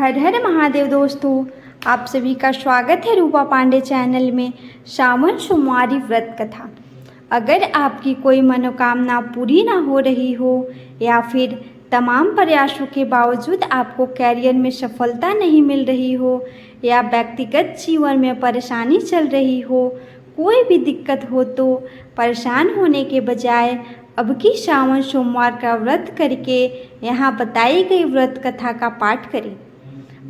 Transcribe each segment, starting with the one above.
हर हर महादेव दोस्तों, आप सभी का स्वागत है रूपा पांडे चैनल में सावन सोमवारी व्रत कथा। अगर आपकी कोई मनोकामना पूरी ना हो रही हो या फिर तमाम प्रयासों के बावजूद आपको कैरियर में सफलता नहीं मिल रही हो या व्यक्तिगत जीवन में परेशानी चल रही हो, कोई भी दिक्कत हो तो परेशान होने के बजाय अब की सावन सोमवार का व्रत करके यहाँ बताई गई व्रत कथा का पाठ करें।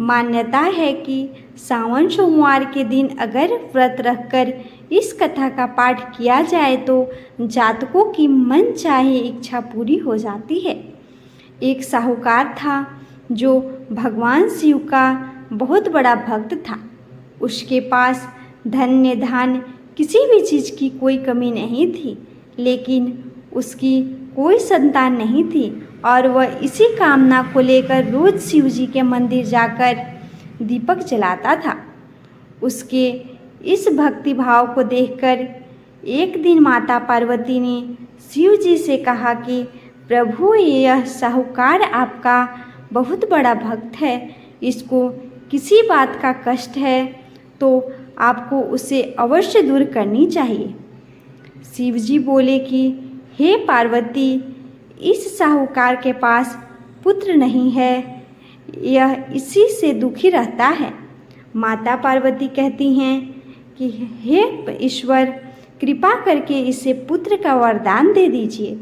मान्यता है कि सावन सोमवार के दिन अगर व्रत रखकर इस कथा का पाठ किया जाए तो जातकों की मन चाहे इच्छा पूरी हो जाती है। एक साहूकार था जो भगवान शिव का बहुत बड़ा भक्त था। उसके पास धन्य धान किसी भी चीज़ की कोई कमी नहीं थी, लेकिन उसकी कोई संतान नहीं थी और वह इसी कामना को लेकर रोज शिव जी के मंदिर जाकर दीपक जलाता था। उसके इस भक्ति भाव को देखकर एक दिन माता पार्वती ने शिव जी से कहा कि प्रभु, यह साहूकार आपका बहुत बड़ा भक्त है, इसको किसी बात का कष्ट है तो आपको उसे अवश्य दूर करनी चाहिए। शिव जी बोले कि हे पार्वती, इस साहूकार के पास पुत्र नहीं है, यह इसी से दुखी रहता है। माता पार्वती कहती हैं कि हे ईश्वर, कृपा करके इसे पुत्र का वरदान दे दीजिए।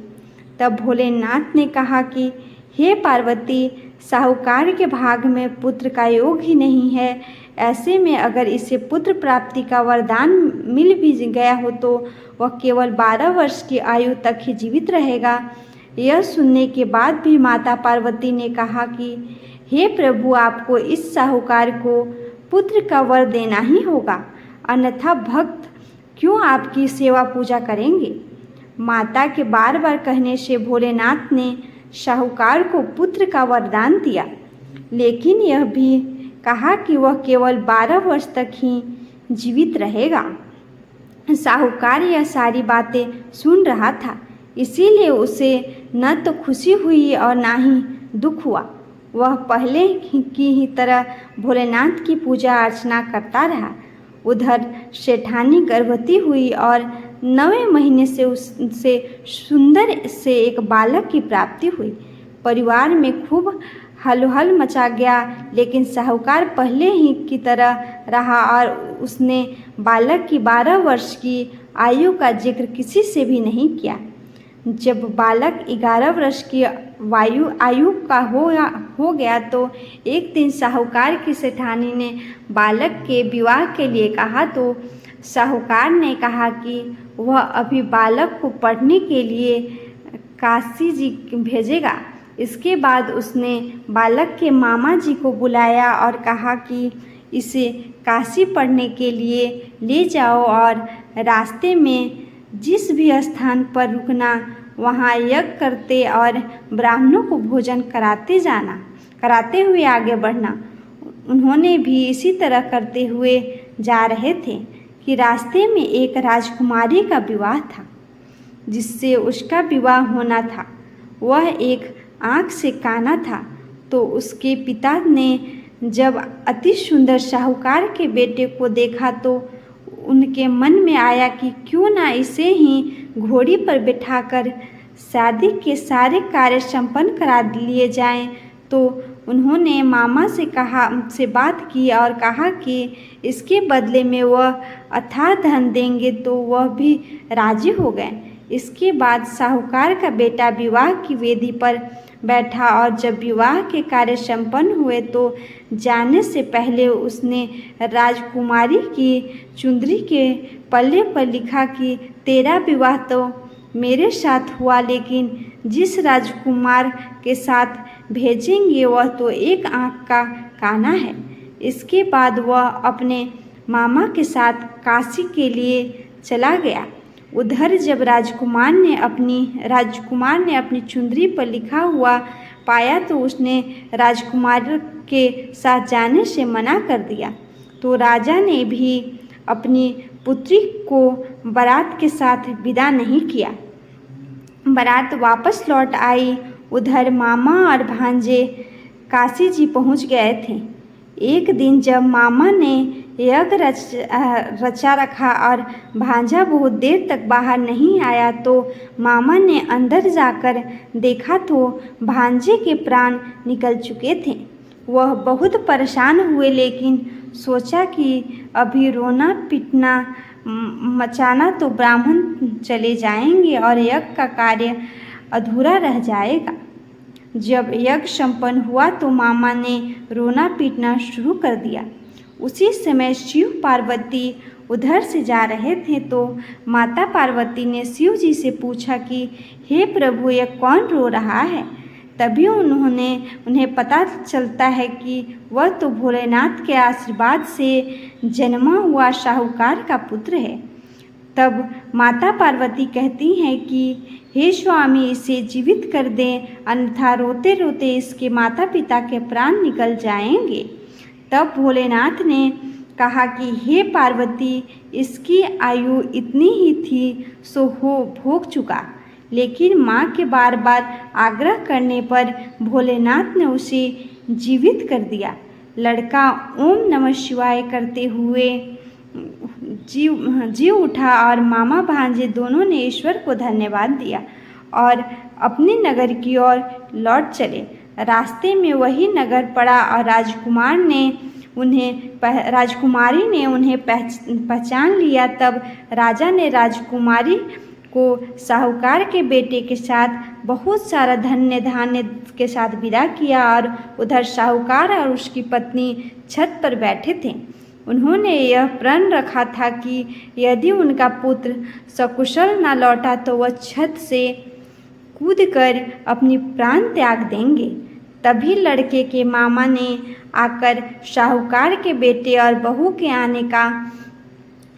तब भोलेनाथ ने कहा कि हे पार्वती, साहूकार के भाग में पुत्र का योग ही नहीं है, ऐसे में अगर इसे पुत्र प्राप्ति का वरदान मिल भी गया हो तो वह केवल 12 वर्ष की आयु तक ही जीवित रहेगा। यह सुनने के बाद भी माता पार्वती ने कहा कि हे प्रभु, आपको इस साहूकार को पुत्र का वर देना ही होगा, अन्यथा भक्त क्यों आपकी सेवा पूजा करेंगे। माता के बार बार कहने से भोलेनाथ ने साहूकार को पुत्र का वरदान दिया, लेकिन यह भी कहा कि वह केवल 12 वर्ष तक ही जीवित रहेगा। साहूकार यह सारी बातें सुन रहा था, इसीलिए उसे न तो खुशी हुई और ना ही दुख हुआ। वह पहले की ही तरह भोलेनाथ की पूजा अर्चना करता रहा। उधर सेठानी गर्भवती हुई और 9वें महीने से उससे सुंदर से एक बालक की प्राप्ति हुई। परिवार में खूब हलचल मचा गया, लेकिन साहूकार पहले ही की तरह रहा और उसने बालक की 12 वर्ष की आयु का जिक्र किसी से भी नहीं किया। जब बालक 11 वर्ष की आयु का हो गया तो एक दिन साहूकार की सेठानी ने बालक के विवाह के लिए कहा, तो साहूकार ने कहा कि वह अभी बालक को पढ़ने के लिए काशी जी भेजेगा। इसके बाद उसने बालक के मामा जी को बुलाया और कहा कि इसे काशी पढ़ने के लिए ले जाओ और रास्ते में जिस भी स्थान पर रुकना वहाँ यज्ञ करते और ब्राह्मणों को भोजन कराते हुए आगे बढ़ना। उन्होंने भी इसी तरह करते हुए जा रहे थे कि रास्ते में एक राजकुमारी का विवाह था जिससे उसका विवाह होना था। वह एक आँख से काना था, तो उसके पिता ने जब अति सुंदर साहूकार के बेटे को देखा तो उनके मन में आया कि क्यों ना इसे ही घोड़ी पर बिठाकर शादी के सारे कार्य संपन्न करा लिए जाएं। तो उन्होंने मामा से बात की और कहा कि इसके बदले में वह अथाह धन देंगे, तो वह भी राजी हो गए। इसके बाद साहूकार का बेटा विवाह की वेदी पर बैठा और जब विवाह के कार्य संपन्न हुए तो जाने से पहले उसने राजकुमारी की चुंदरी के पल्ले पर लिखा कि तेरा विवाह तो मेरे साथ हुआ, लेकिन जिस राजकुमार के साथ भेजेंगे वह तो एक आँख का काना है। इसके बाद वह अपने मामा के साथ काशी के लिए चला गया। उधर जब राजकुमार ने अपनी चुंदरी पर लिखा हुआ पाया तो उसने राजकुमार के साथ जाने से मना कर दिया। तो राजा ने भी अपनी पुत्री को बारात के साथ विदा नहीं किया। बारात वापस लौट आई। उधर मामा और भांजे काशी जी पहुंच गए थे। एक दिन जब मामा ने यज्ञ रचा रखा और भांजा बहुत देर तक बाहर नहीं आया तो मामा ने अंदर जाकर देखा तो भांजे के प्राण निकल चुके थे। वह बहुत परेशान हुए, लेकिन सोचा कि अभी रोना पीटना मचाना तो ब्राह्मण चले जाएंगे और यज्ञ का कार्य अधूरा रह जाएगा। जब यज्ञ संपन्न हुआ तो मामा ने रोना पीटना शुरू कर दिया। उसी समय शिव पार्वती उधर से जा रहे थे तो माता पार्वती ने शिव जी से पूछा कि हे प्रभु, यह कौन रो रहा है? तभी उन्हें पता चलता है कि वह तो भोलेनाथ के आशीर्वाद से जन्मा हुआ साहूकार का पुत्र है। तब माता पार्वती कहती हैं कि हे स्वामी, इसे जीवित कर दें, अन्यथा रोते रोते इसके माता पिता के प्राण निकल जाएंगे। तब भोलेनाथ ने कहा कि हे पार्वती, इसकी आयु इतनी ही थी सो हो भोग चुका। लेकिन माँ के बार बार आग्रह करने पर भोलेनाथ ने उसे जीवित कर दिया। लड़का ओम नमः शिवाय करते हुए जी उठा और मामा भांजे दोनों ने ईश्वर को धन्यवाद दिया और अपने नगर की ओर लौट चले। रास्ते में वही नगर पड़ा और राजकुमारी ने उन्हें पहचान लिया। तब राजा ने राजकुमारी को साहूकार के बेटे के साथ बहुत सारा धन्य धान्य के साथ विदा किया और उधर साहूकार और उसकी पत्नी छत पर बैठे थे। उन्होंने यह प्रण रखा था कि यदि उनका पुत्र सकुशल न लौटा तो वह छत से कूदकर अपनी प्राण त्याग देंगे। तभी लड़के के मामा ने आकर साहूकार के बेटे और बहू के आने का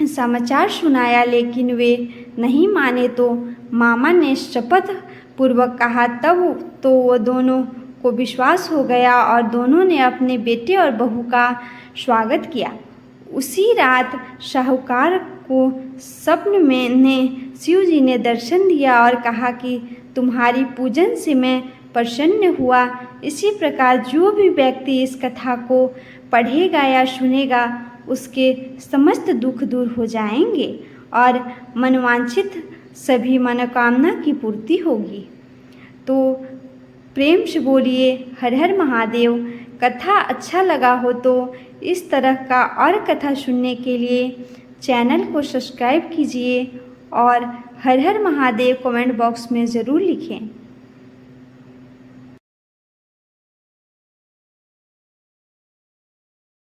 समाचार सुनाया, लेकिन वे नहीं माने तो मामा ने शपथ पूर्वक कहा। तब तो वो दोनों को विश्वास हो गया और दोनों ने अपने बेटे और बहू का स्वागत किया। उसी रात साहूकार को स्वप्न में शिव जी ने दर्शन दिया और कहा कि तुम्हारी पूजन से मैं प्रसन्न हुआ। इसी प्रकार जो भी व्यक्ति इस कथा को पढ़ेगा या सुनेगा उसके समस्त दुख दूर हो जाएंगे और मनोवांछित सभी मनोकामना की पूर्ति होगी। तो प्रेम से बोलिए हर हर महादेव। कथा अच्छा लगा हो तो इस तरह का और कथा सुनने के लिए चैनल को सब्सक्राइब कीजिए और हर हर महादेव कमेंट बॉक्स में ज़रूर लिखें।